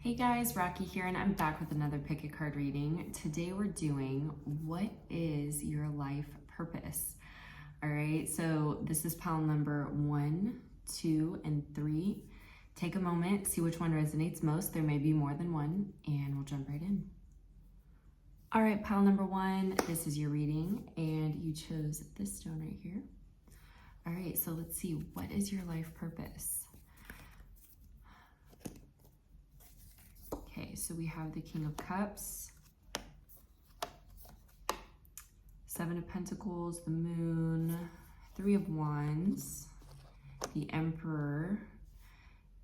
Hey guys, Rocky here, and I'm back with another pick a card reading. Today we're doing what is your life purpose? All right, so this is pile number 1, 2, and 3. Take a moment, see which one resonates most. There may be more than one, and we'll jump right in. All right, pile number 1, this is your reading, and you chose this stone right here. All right, so let's see, what is your life purpose? Okay, so we have the King of Cups, 7 of Pentacles, the Moon, 3 of Wands, the Emperor,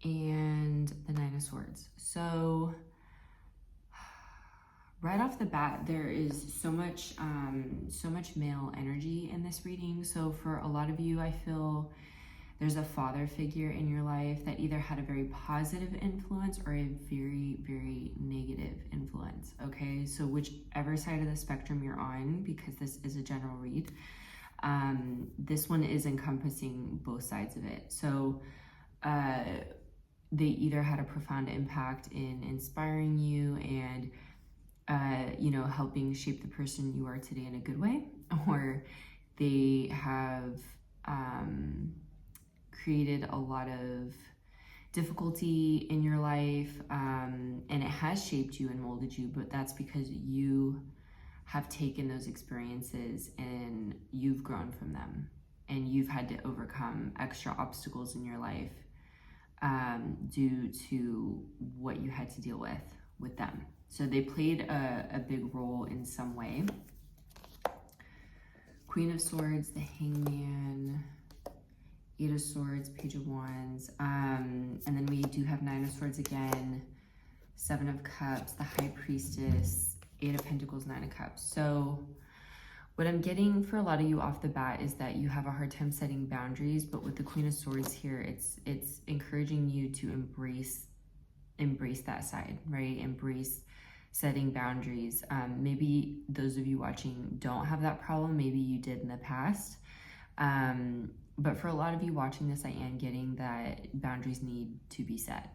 and the 9 of Swords. So right off the bat, there is so much male energy in this reading. So for a lot of you, I feel there's a father figure in your life that either had a very positive influence or a very, very negative influence, okay? So whichever side of the spectrum you're on, because this is a general read, this one is encompassing both sides of it. So they either had a profound impact in inspiring you and, helping shape the person you are today in a good way, or they have created a lot of difficulty in your life, and it has shaped you and molded you, but that's because you have taken those experiences and you've grown from them, and you've had to overcome extra obstacles in your life due to what you had to deal with them. So they played a big role in some way. Queen of Swords, the Hangman, 8 of Swords, Page of Wands, and then we do have 9 of Swords again, 7 of Cups, the High Priestess, 8 of Pentacles, 9 of Cups. So what I'm getting for a lot of you off the bat is that you have a hard time setting boundaries, but with the Queen of Swords here, it's encouraging you to embrace that side, right? Embrace setting boundaries. Maybe those of you watching don't have that problem. Maybe you did in the past. But for a lot of you watching this, I am getting that boundaries need to be set,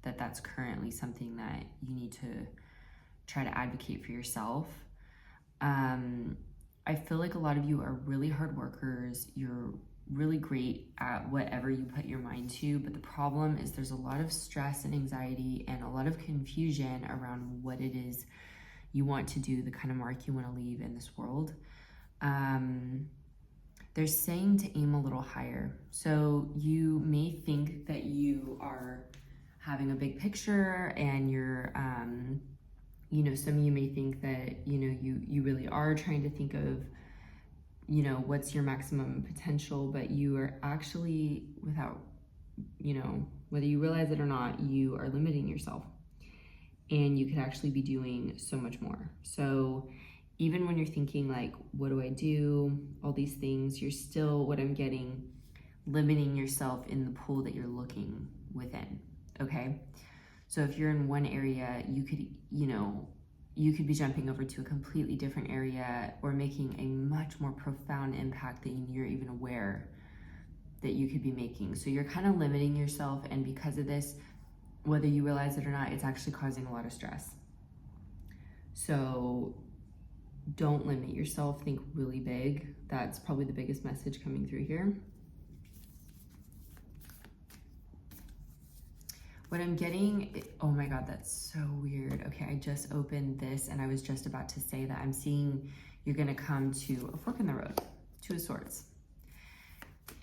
that's currently something that you need to try to advocate for yourself. I feel like a lot of you are really hard workers. You're really great at whatever you put your mind to, but the problem is there's a lot of stress and anxiety and a lot of confusion around what it is you want to do, the kind of mark you want to leave in this world. They're saying to aim a little higher. So you may think that you are having a big picture and you're, some of you may think that, you really are trying to think of, what's your maximum potential, but you are actually, without, whether you realize it or not, you are limiting yourself, and you could actually be doing so much more. So even when you're thinking like, what do I do? All these things, you're still, what I'm getting, limiting yourself in the pool that you're looking within, okay? So if you're in one area, you could be jumping over to a completely different area or making a much more profound impact than you're even aware that you could be making. So you're kind of limiting yourself, and because of this, whether you realize it or not, it's actually causing a lot of stress. So don't limit yourself, think really big. That's probably the biggest message coming through here. What I'm getting, oh my God, that's so weird. Okay, I just opened this and I was just about to say that I'm seeing you're gonna come to a fork in the road, 2 of Swords.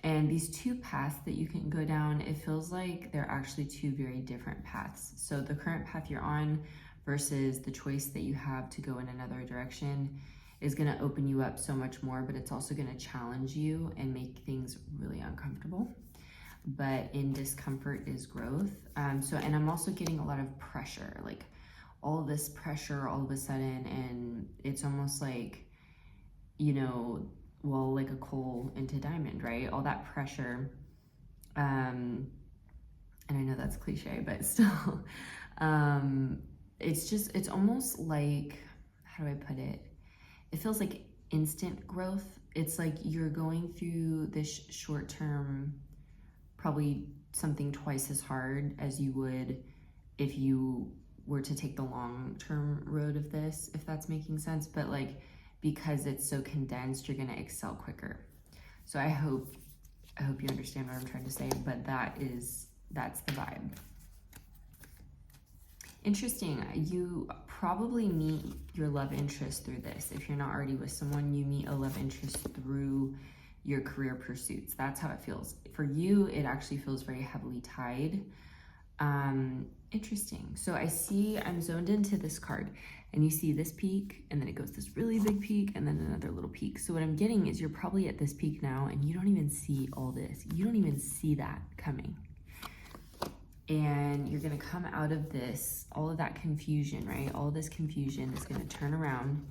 And these 2 paths that you can go down, it feels like they're actually 2 very different paths. So the current path you're on versus the choice that you have to go in another direction is gonna open you up so much more, but it's also gonna challenge you and make things really uncomfortable. But in discomfort is growth. And I'm also getting a lot of pressure, like all this pressure all of a sudden, and it's almost like, like a coal into diamond, right? All that pressure. And I know that's cliche, but still, it's almost like, how do I put it? It feels like instant growth. It's like you're going through this short term, probably something twice as hard as you would if you were to take the long-term road of this, if that's making sense. But like, because it's so condensed, you're gonna excel quicker. So I hope you understand what I'm trying to say, but that's the vibe. Interesting. You probably meet your love interest through this. If you're not already with someone, you meet a love interest through your career pursuits. That's how it feels. For you, it actually feels very heavily tied. Interesting. So I'm zoned into this card, and you see this peak, and then it goes this really big peak, and then another little peak. So what I'm getting is you're probably at this peak now, and you don't even see all this. You don't even see that coming. And you're gonna come out of this, all of that confusion, right? All this confusion is gonna turn around,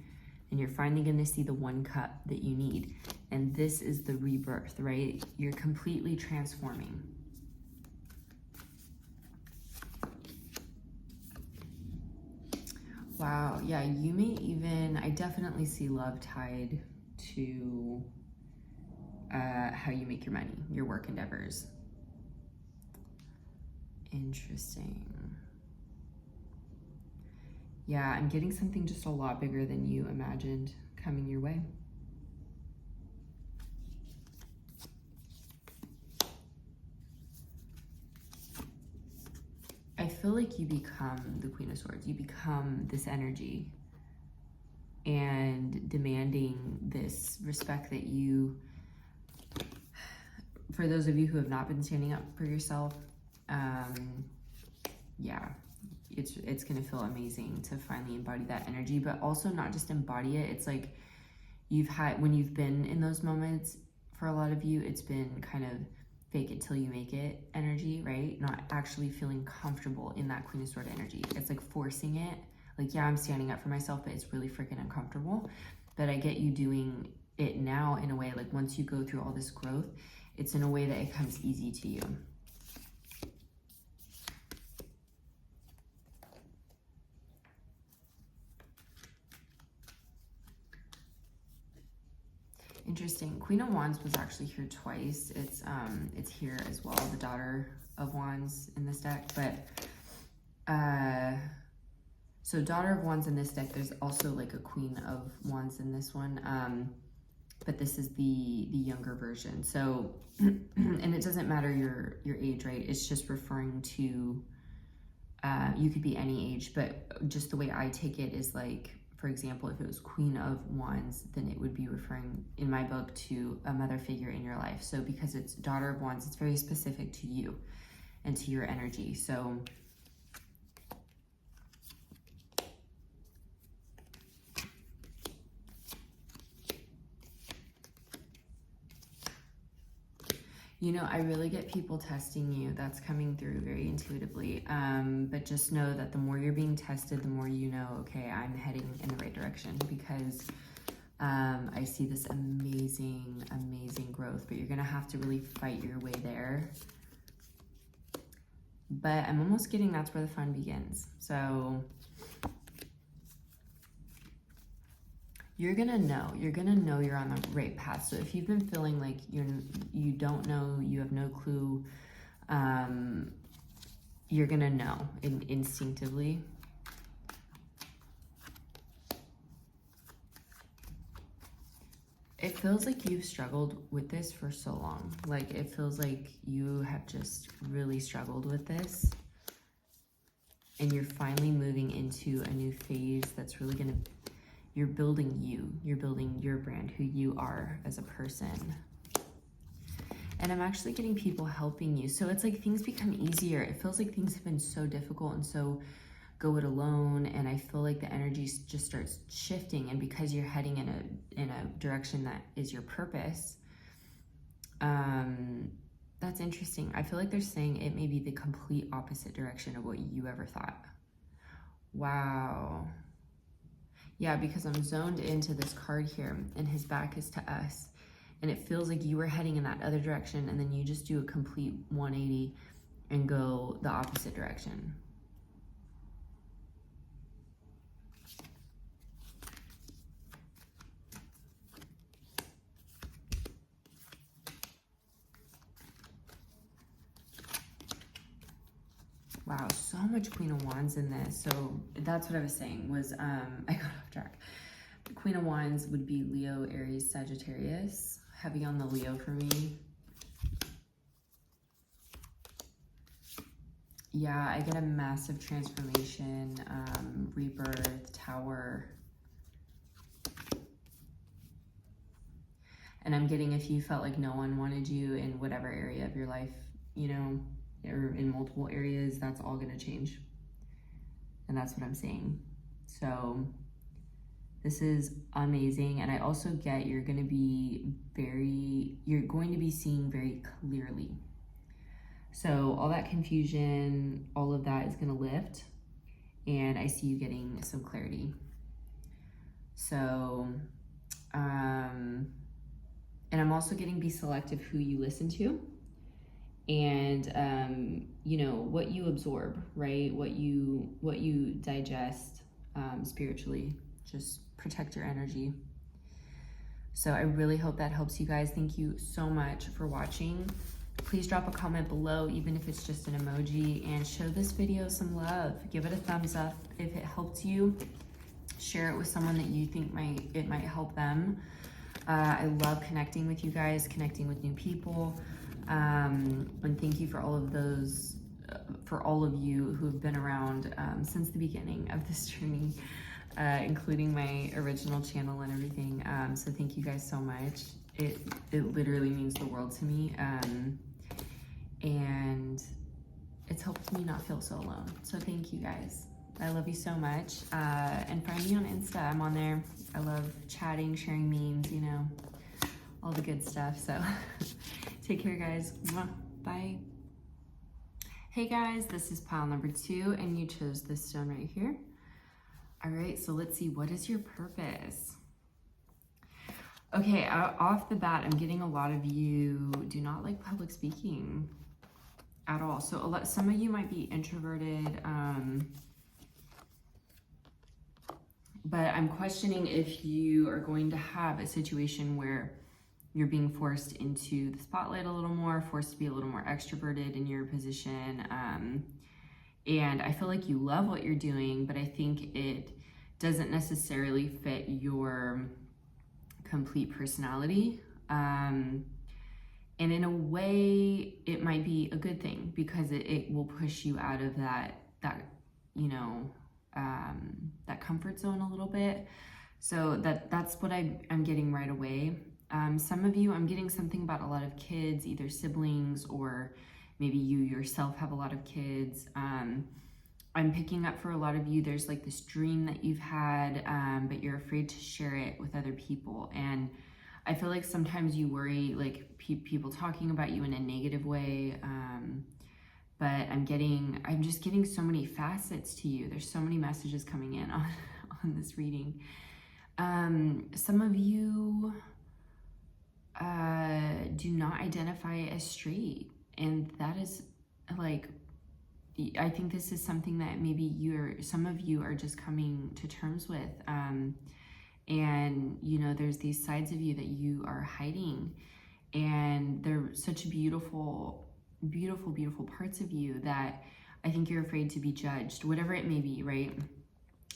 and you're finally gonna see the one cup that you need. And this is the rebirth, right? You're completely transforming. Wow, yeah, you may even, I definitely see love tied to how you make your money, your work endeavors. Interesting. Yeah, I'm getting something just a lot bigger than you imagined coming your way. I feel like you become the Queen of Swords. You become this energy and demanding this respect that you, for those of you who have not been standing up for yourself, yeah, it's gonna feel amazing to finally embody that energy, but also not just embody it. It's like when you've been in those moments, for a lot of you, it's been kind of fake it till you make it energy, right? Not actually feeling comfortable in that Queen of Swords energy. It's like forcing it. Like, yeah, I'm standing up for myself, but it's really freaking uncomfortable. But I get you doing it now in a way, like once you go through all this growth, it's in a way that it comes easy to you. Interesting. Queen of Wands was actually here twice. It's here as well, the Daughter of Wands in this deck. But so Daughter of Wands in this deck, there's also like a Queen of Wands in this one. But this is the younger version. So and it doesn't matter your age, right? It's just referring to you could be any age, but just the way I take it is like, for example, if it was Queen of Wands, then it would be referring, in my book, to a mother figure in your life. So because it's Daughter of Wands, it's very specific to you and to your energy. So you know, I really get people testing you. That's coming through very intuitively. But just know that the more you're being tested, the more you know, okay, I'm heading in the right direction, because I see this amazing, amazing growth, but you're gonna have to really fight your way there. But I'm almost getting that's where the fun begins. So you're gonna know you're on the right path. So if you've been feeling like you don't know, you have no clue, you're gonna know instinctively. It feels like you've struggled with this for so long. Like, it feels like you have just really struggled with this, and you're finally moving into a new phase that's really gonna, you're building your brand, who you are as a person. And I'm actually getting people helping you. So it's like things become easier. It feels like things have been so difficult and so go it alone, and I feel like the energy just starts shifting, and because you're heading in a direction that is your purpose, that's interesting. I feel like they're saying it may be the complete opposite direction of what you ever thought. Wow. Yeah, because I'm zoned into this card here, and his back is to us, and it feels like you were heading in that other direction, and then you just do a complete 180 and go the opposite direction. Wow, so much Queen of Wands in this. So that's what I was saying was, I got off track. The Queen of Wands would be Leo, Aries, Sagittarius. Heavy on the Leo for me. Yeah, I get a massive transformation, rebirth, Tower. And I'm getting, if you felt like no one wanted you in whatever area of your life, you know, or in multiple areas, that's all going to change. And that's what I'm saying. So this is amazing. And I also get you're going to be seeing very clearly. So all that confusion, all of that is going to lift. And I see you getting some clarity. So, and I'm also getting be selective who you listen to. And you know what you absorb, right? What you digest spiritually. Just protect your energy. So I really hope that helps you guys. Thank you so much for watching. Please drop a comment below, even if it's just an emoji, and show this video some love. Give it a thumbs up if it helped you. Share it with someone that you think it might help them. I love connecting with you guys, connecting with new people. And thank you for all of those, for all of you who have been around since the beginning of this journey, including my original channel and everything. So thank you guys so much. It literally means the world to me. And it's helped me not feel so alone. So thank you guys. I love you so much. And find me on Insta. I'm on there. I love chatting, sharing memes, you know, all the good stuff. So take care, guys. Bye. Hey guys, this is pile number 2, and you chose this stone right here. All right, so let's see, what is your purpose? Okay, off the bat, I'm getting a lot of you do not like public speaking at all. So some of you might be introverted, but I'm questioning if you are going to have a situation where you're being forced into the spotlight a little more, forced to be a little more extroverted in your position. And I feel like you love what you're doing, but I think it doesn't necessarily fit your complete personality. And in a way, it might be a good thing because it will push you out of that you know, that comfort zone a little bit. So that's what I'm getting right away. Some of you, I'm getting something about a lot of kids, either siblings or maybe you yourself have a lot of kids. I'm picking up for a lot of you, there's like this dream that you've had, but you're afraid to share it with other people. And I feel like sometimes you worry like people talking about you in a negative way. But I'm just getting so many facets to you. There's so many messages coming in on this reading. Some of you do not identify as straight, and that is like, I think this is something that maybe some of you are just coming to terms with. And you know, there's these sides of you that you are hiding, and they're such beautiful, beautiful, beautiful parts of you that I think you're afraid to be judged, whatever it may be, right?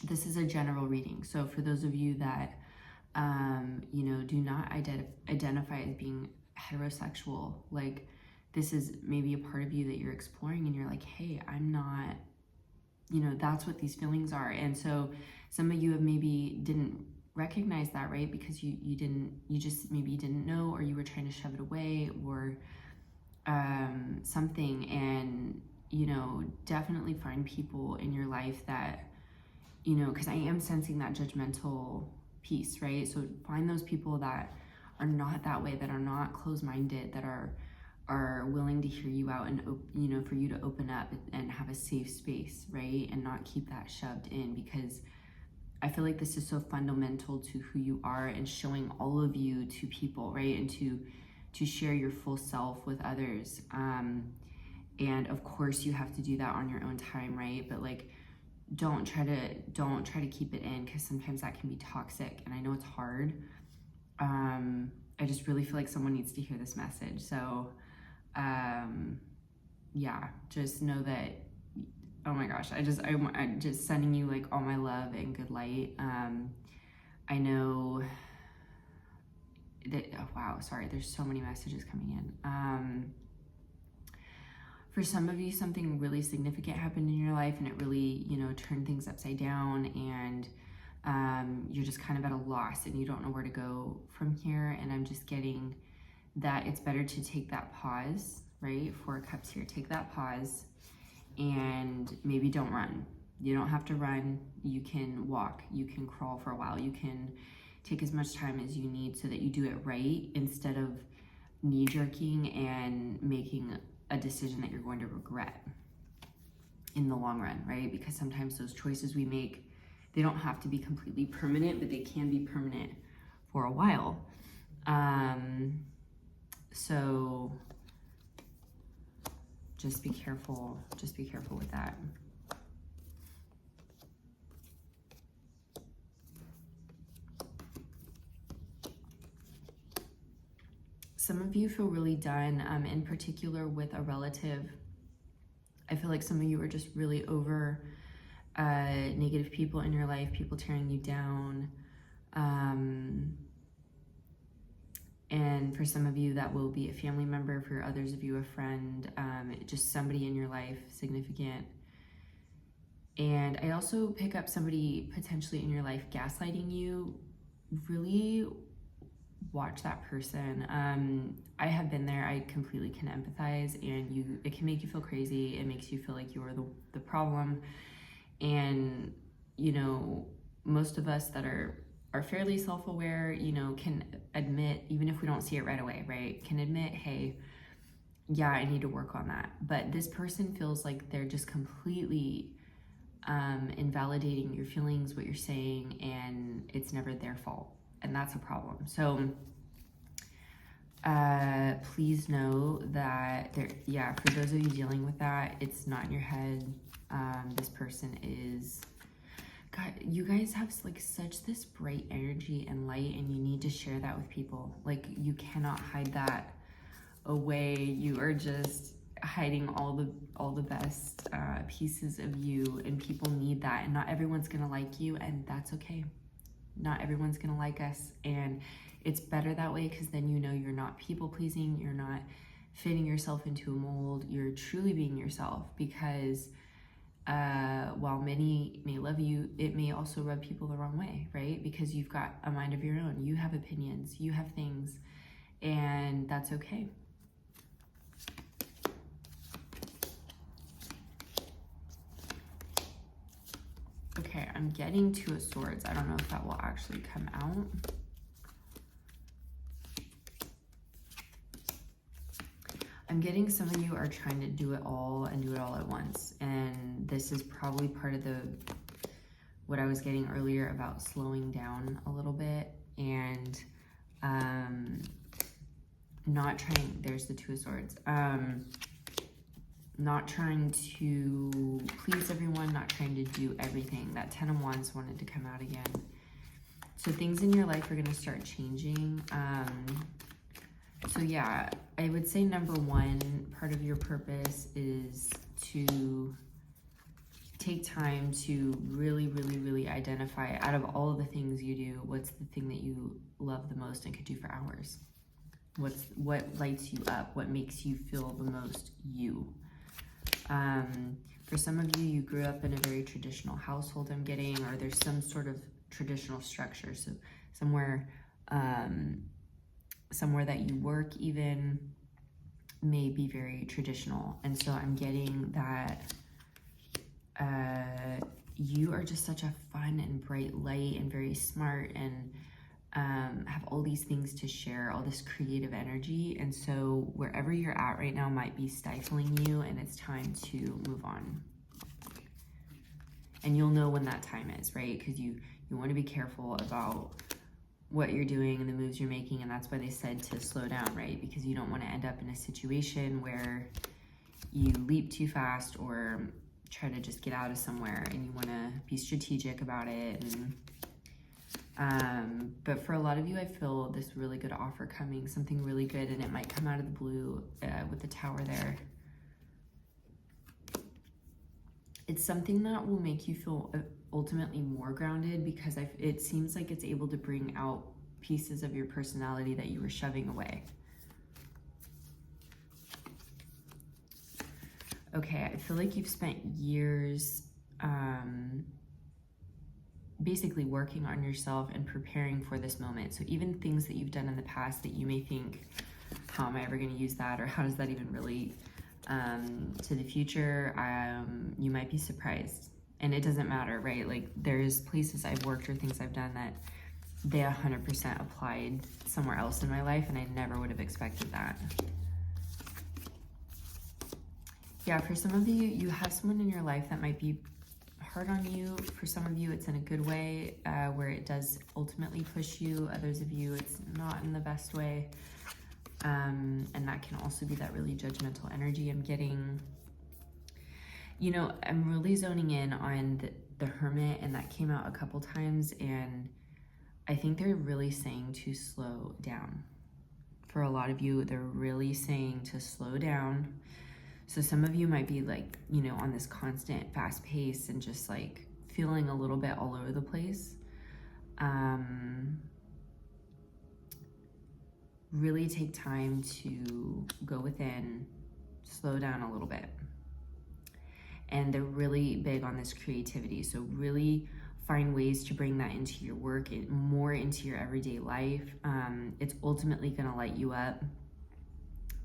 This is a general reading. So for those of you that, you know, do not identify as being heterosexual, like this is maybe a part of you that you're exploring and you're like, hey, I'm not, you know, that's what these feelings are. And so some of you have maybe didn't recognize that, right? Because you just maybe didn't know, or you were trying to shove it away, or something. And, you know, definitely find people in your life that, you know, because I am sensing that judgmental piece, right? So find those people that are not that way, that are not closed-minded, that are willing to hear you out, and, you know, for you to open up and have a safe space, right? And not keep that shoved in, because I feel like this is so fundamental to who you are and showing all of you to people, right? And to share your full self with others. And of course you have to do that on your own time, right? But like, don't try to keep it in, because sometimes that can be toxic, and I know it's hard. I just really feel like someone needs to hear this message. So yeah, just know that oh my gosh, I'm just sending you like all my love and good light. I know that, oh, wow, sorry, there's so many messages coming in. For some of you, something really significant happened in your life and it really, you know, turned things upside down, and you're just kind of at a loss and you don't know where to go from here. And I'm just getting that it's better to take that pause, right? 4 of Cups here, take that pause and maybe don't run. You don't have to run. You can walk, you can crawl for a while. You can take as much time as you need so that you do it right, instead of knee-jerking and making a decision that you're going to regret in the long run, right? Because sometimes those choices we make, they don't have to be completely permanent, but they can be permanent for a while. So just be careful with that. Some of you feel really done, in particular with a relative. I feel like some of you are just really over negative people in your life, people tearing you down. And for some of you, that will be a family member. For others of you, a friend, just somebody in your life, significant. And I also pick up somebody potentially in your life gaslighting you. Really watch that person. I have been there. I completely can empathize, and it can make you feel crazy. It makes you feel like you're the problem. And, you know, most of us that are fairly self-aware, you know, can admit, even if we don't see it right away, right? Can admit, hey, yeah, I need to work on that. But this person feels like they're just completely invalidating your feelings, what you're saying, and it's never their fault. And that's a problem. So please know that for those of you dealing with that, it's not in your head. This person is, God, you guys have like such this bright energy and light, and you need to share that with people. Like, you cannot hide that away. You are just hiding all the best pieces of you, and people need that. And not everyone's gonna like you, and that's okay. Not everyone's gonna like us, and it's better that way, because then you know you're not people pleasing, you're not fitting yourself into a mold, you're truly being yourself. Because while many may love you, it may also rub people the wrong way, right? Because you've got a mind of your own, you have opinions, you have things, and that's okay. Okay, I'm getting 2 of Swords. I don't know if that will actually come out. I'm getting some of you are trying to do it all and do it all at once. And this is probably part of what I was getting earlier about slowing down a little bit and not trying, there's the 2 of Swords. Not trying to please everyone, not trying to do everything. That 10 of Wands wanted to come out again. So things in your life are going to start changing. So yeah, I would say number 1, part of your purpose is to take time to really, really, really identify, out of all of the things you do, what's the thing that you love the most and could do for hours? What lights you up? What makes you feel the most you? For some of you, you grew up in a very traditional household, I'm getting, or there's some sort of traditional structure. So somewhere that you work even may be very traditional. And so I'm getting that you are just such a fun and bright light and very smart and have all these things to share, all this creative energy. And so wherever you're at right now might be stifling you, and it's time to move on. And you'll know when that time is, right? Because you want to be careful about what you're doing and the moves you're making, and that's why they said to slow down, right? Because you don't want to end up in a situation where you leap too fast or try to just get out of somewhere, and you want to be strategic about it. And but for a lot of you, I feel this really good offer coming, something really good, and it might come out of the blue with the Tower there. It's something that will make you feel ultimately more grounded, because it seems like it's able to bring out pieces of your personality that you were shoving away. Okay, I feel like you've spent years basically working on yourself and preparing for this moment. So even things that you've done in the past that you may think, how am I ever going to use that, or how does that even relate to the future, you might be surprised. And it doesn't matter, right? Like, there's places I've worked or things I've done that they 100% applied somewhere else in my life, and I never would have expected that. Yeah, for some of you, you have someone in your life that might be hard on you. For some of you, it's in a good way, where it does ultimately push you. Others of you, it's not in the best way. And that can also be that really judgmental energy I'm getting. You know, I'm really zoning in on the Hermit, and that came out a couple times, and I think they're really saying to slow down. For a lot of you, they're really saying to slow down. So some of you might be like, you know, on this constant fast pace and just like feeling a little bit all over the place. Really take time to go within, slow down a little bit. And they're really big on this creativity. So really find ways to bring that into your work, more into your everyday life. It's ultimately gonna light you up.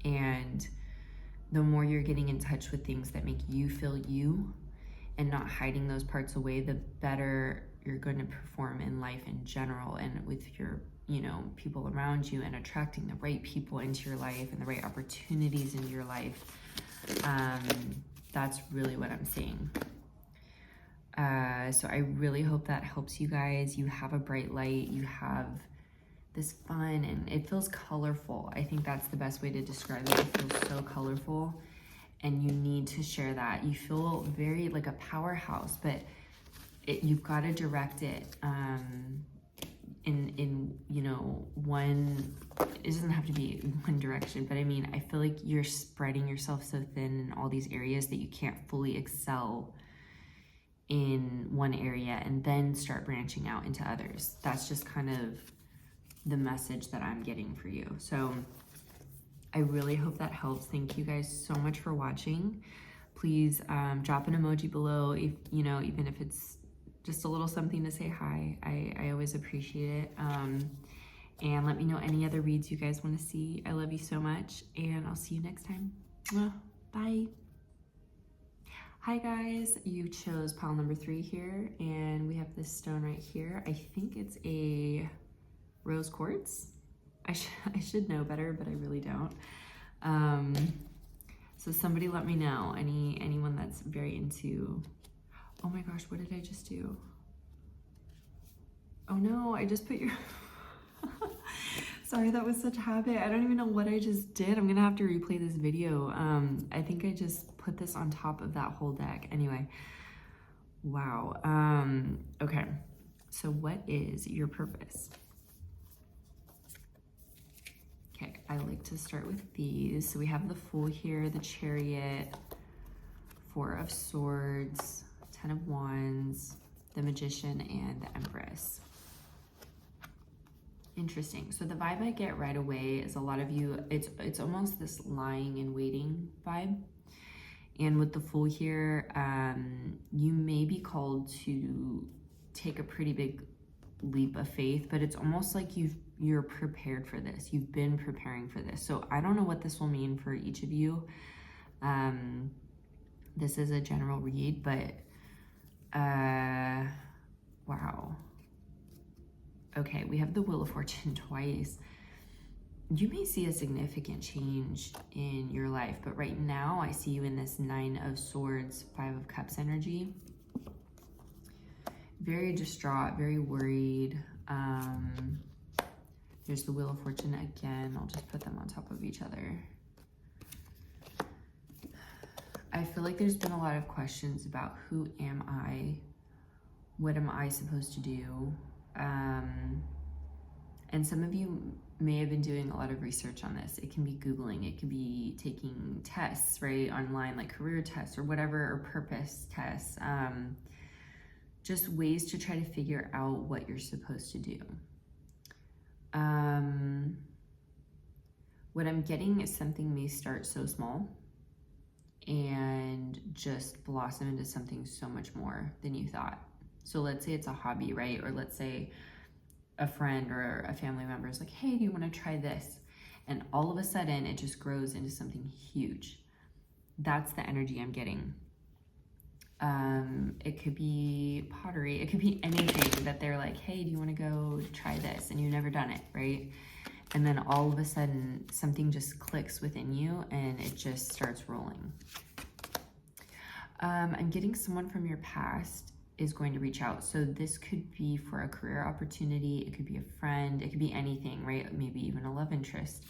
And the more you're getting in touch with things that make you feel you and not hiding those parts away, the better you're going to perform in life in general, and with your, you know, people around you, and attracting the right people into your life and the right opportunities into your life. That's really what I'm seeing. So I really hope that helps you guys. You have a bright light, you have this fun, and it feels colorful. I think that's the best way to describe it. It feels so colorful, and you need to share that. You feel very like a powerhouse, but you've got to direct it in you know, it doesn't have to be one direction, but I mean, I feel like you're spreading yourself so thin in all these areas that you can't fully excel in one area and then start branching out into others. That's just kind of the message that I'm getting for you. So I really hope that helps. Thank you guys so much for watching. Please drop an emoji below, if you know, even if it's just a little something to say hi. I always appreciate it. And let me know any other reads you guys want to see. I love you so much, and I'll see you next time. Bye. Hi guys, you chose pile number 3 here, and we have this stone right here. I think it's a rose quartz. I should know better, but I really don't. So somebody let me know, anyone that's very into, oh my gosh, what did I just do? Oh no, I just put your, sorry, that was such a habit. I don't even know what I just did. I'm gonna have to replay this video. I think I just put this on top of that whole deck. Anyway, wow. Okay, so what is your purpose? Okay, I like to start with these. So we have the Fool here, the Chariot, 4 of Swords, 10 of Wands, the Magician, and the Empress. Interesting. So the vibe I get right away is a lot of you, it's almost this lying and waiting vibe. And with the Fool here, you may be called to take a pretty big leap of faith, but it's almost like you're prepared for this. You've been preparing for this. So I don't know what this will mean for each of you. This is a general read, but wow. Okay, we have the Wheel of Fortune twice. You may see a significant change in your life, but right now I see you in this 9 of Swords, 5 of Cups energy. Very distraught, very worried. There's the Wheel of Fortune again. I'll just put them on top of each other. I feel like there's been a lot of questions about who am I? What am I supposed to do? And some of you may have been doing a lot of research on this. It can be Googling, it could be taking tests, right, online, like career tests or whatever, or purpose tests. Just ways to try to figure out what you're supposed to do. What I'm getting is something may start so small and just blossom into something so much more than you thought. So let's say it's a hobby, right? Or let's say a friend or a family member is like, hey, do you want to try this? And all of a sudden it just grows into something huge. That's the energy I'm getting. It could be pottery. It could be anything that they're like, hey, do you want to go try this? And you've never done it, right? And then all of a sudden something just clicks within you and it just starts rolling. I'm getting someone from your past is going to reach out. So this could be for a career opportunity. It could be a friend. It could be anything, right? Maybe even a love interest.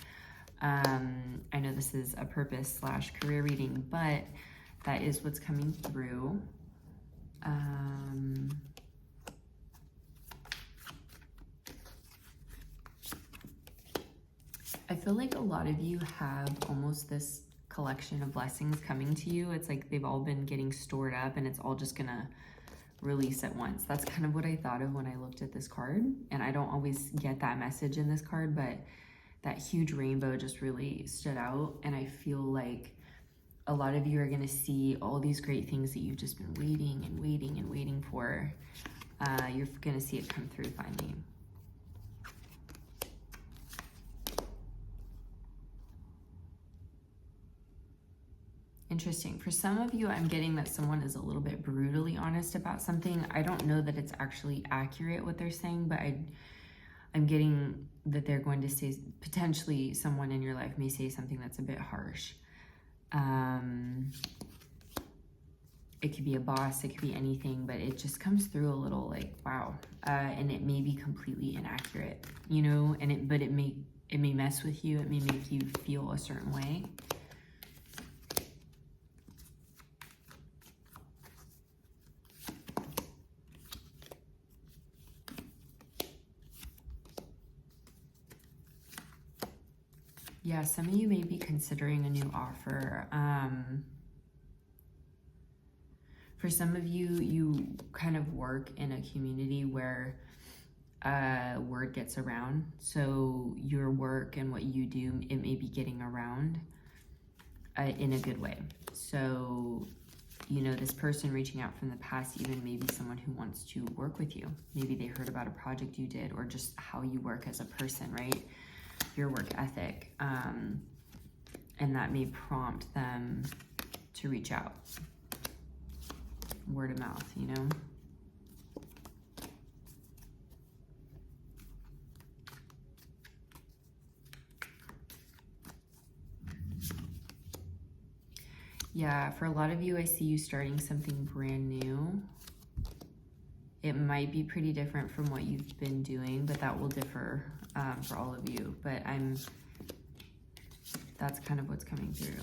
I know this is a purpose/career reading, but that is what's coming through. I feel like a lot of you have almost this collection of blessings coming to you. It's like they've all been getting stored up and it's all just gonna release at once. That's kind of what I thought of when I looked at this card. And I don't always get that message in this card, but that huge rainbow just really stood out. And I feel like a lot of you are gonna see all these great things that you've just been waiting and waiting and waiting for. You're gonna see it come through finally. Interesting. For some of you, I'm getting that someone is a little bit brutally honest about something. I don't know that it's actually accurate what they're saying, but I'm getting that they're going to say, potentially someone in your life may say something that's a bit harsh. It could be a boss, it could be anything, but it just comes through a little like, wow. And it may be completely inaccurate, you know, and it may mess with you. It may make you feel a certain way. Yeah, some of you may be considering a new offer. For some of you, you kind of work in a community where word gets around. So your work and what you do, it may be getting around in a good way. So, you know, this person reaching out from the past, even maybe someone who wants to work with you. Maybe they heard about a project you did or just how you work as a person, right? Your work ethic, and that may prompt them to reach out. Word of mouth, you know? Yeah, for a lot of you, I see you starting something brand new. It might be pretty different from what you've been doing, but that will differ for all of you. But that's kind of what's coming through.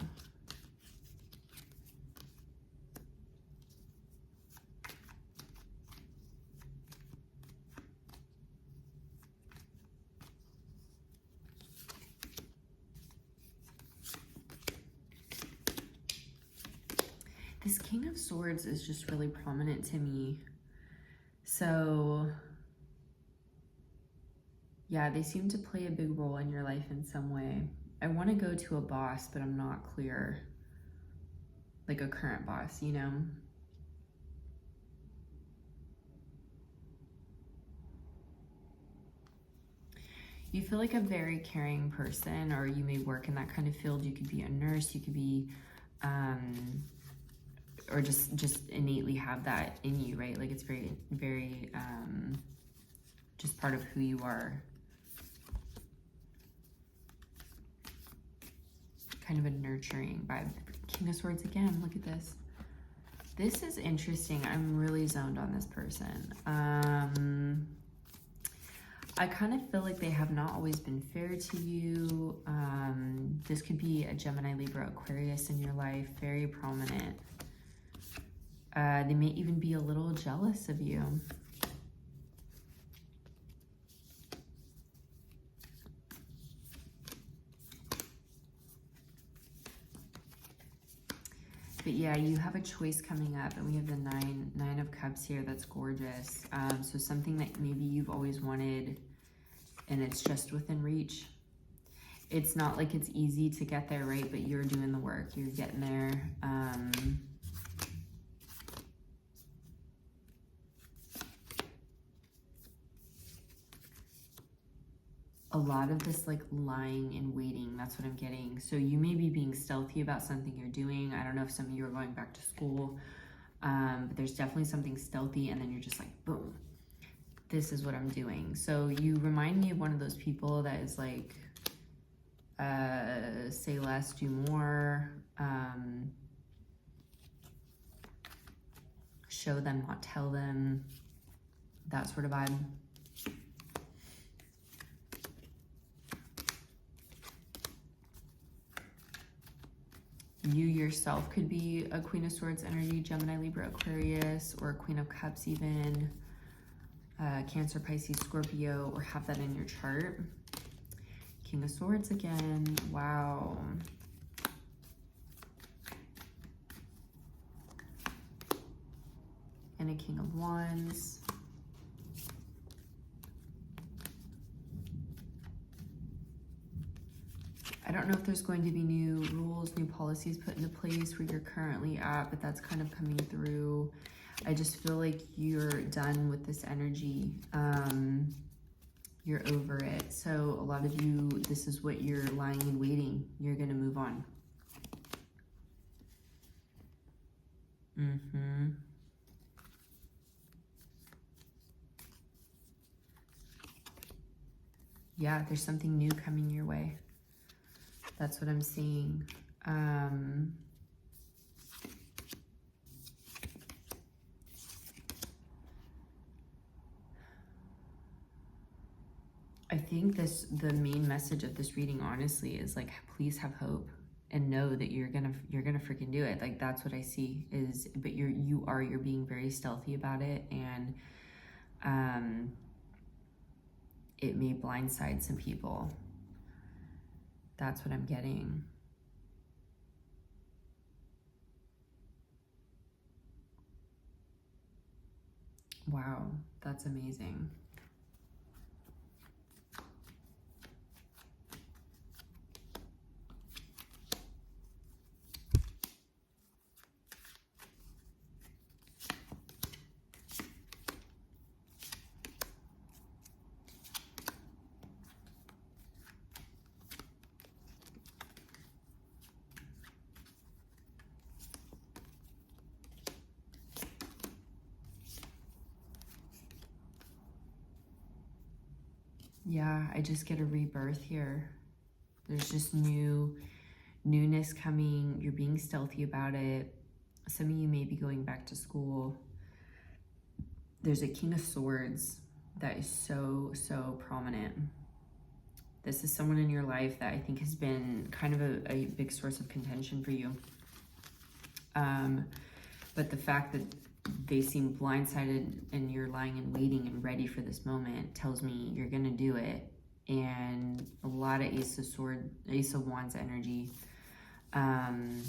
This King of Swords is just really prominent to me. So, yeah, they seem to play a big role in your life in some way. I want to go to a boss, but I'm not clear. Like a current boss, you know? You feel like a very caring person, or you may work in that kind of field. You could be a nurse, you could be, or just innately have that in you, right? Like it's very, very, just part of who you are. Kind of a nurturing vibe. King of Swords again, look at this. This is interesting. I'm really zoned on this person. I kind of feel like they have not always been fair to you. This could be a Gemini, Libra, Aquarius in your life, very prominent. They may even be a little jealous of you. yeah, you have a choice coming up, and we have the nine of cups here. That's gorgeous. So something that maybe you've always wanted and it's just within reach. It's not like it's easy to get there, right? But you're doing the work. You're getting there. A lot of this like lying and waiting, that's what I'm getting. So you may be being stealthy about something you're doing. I don't know if some of you are going back to school, but there's definitely something stealthy, and then you're just like, boom, this is what I'm doing. So you remind me of one of those people that is like, say less, do more, show them, not tell them, that sort of vibe. You yourself could be a Queen of Swords energy, Gemini, Libra, Aquarius, or a Queen of Cups even, Cancer, Pisces, Scorpio, or have that in your chart. King of Swords again, wow. And a King of Wands. I don't know if there's going to be new rules, new policies put into place where you're currently at, but that's kind of coming through. I just feel like you're done with this energy. You're over it. So a lot of you, this is what you're lying and waiting. You're going to move on. Yeah, there's something new coming your way. That's what I'm seeing. I think the main message of this reading, honestly, is like, please have hope and know that you're gonna freaking do it. Like, that's what I see is, but you're being very stealthy about it, and it may blindside some people. That's what I'm getting. Wow, that's amazing. Yeah, I just get a rebirth here. There's just newness coming. You're being stealthy about it. Some of you may be going back to school. There's a King of Swords that is so, so prominent. This is someone in your life that I think has been kind of a big source of contention for you. But the fact that they seem blindsided and you're lying and waiting and ready for this moment tells me you're gonna do it. And a lot of Ace of Wands energy, and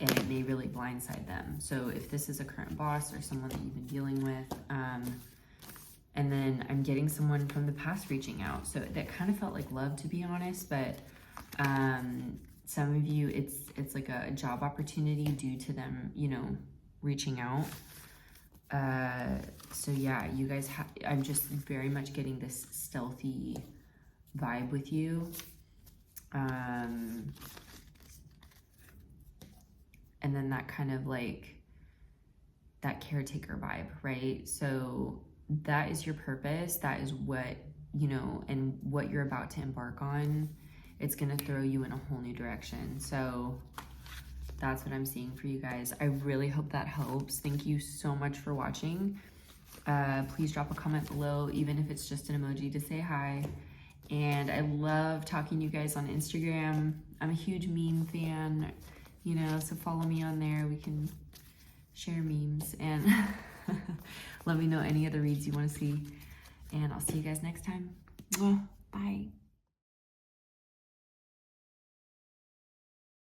it may really blindside them. So if this is a current boss or someone that you've been dealing with, and then I'm getting someone from the past reaching out. So that kind of felt like love, to be honest, but some of you, it's like a job opportunity due to them, you know, reaching out. So yeah, you guys I'm just very much getting this stealthy vibe with you. And then that kind of like that caretaker vibe, right? So that is your purpose. That is what, you know, and what you're about to embark on. It's going to throw you in a whole new direction. So that's what I'm seeing for you guys. I really hope that helps. Thank you so much for watching. Please drop a comment below, even if it's just an emoji to say hi. And I love talking to you guys on Instagram. I'm a huge meme fan, you know, so follow me on there. We can share memes and let me know any other reads you want to see. And I'll see you guys next time. Bye.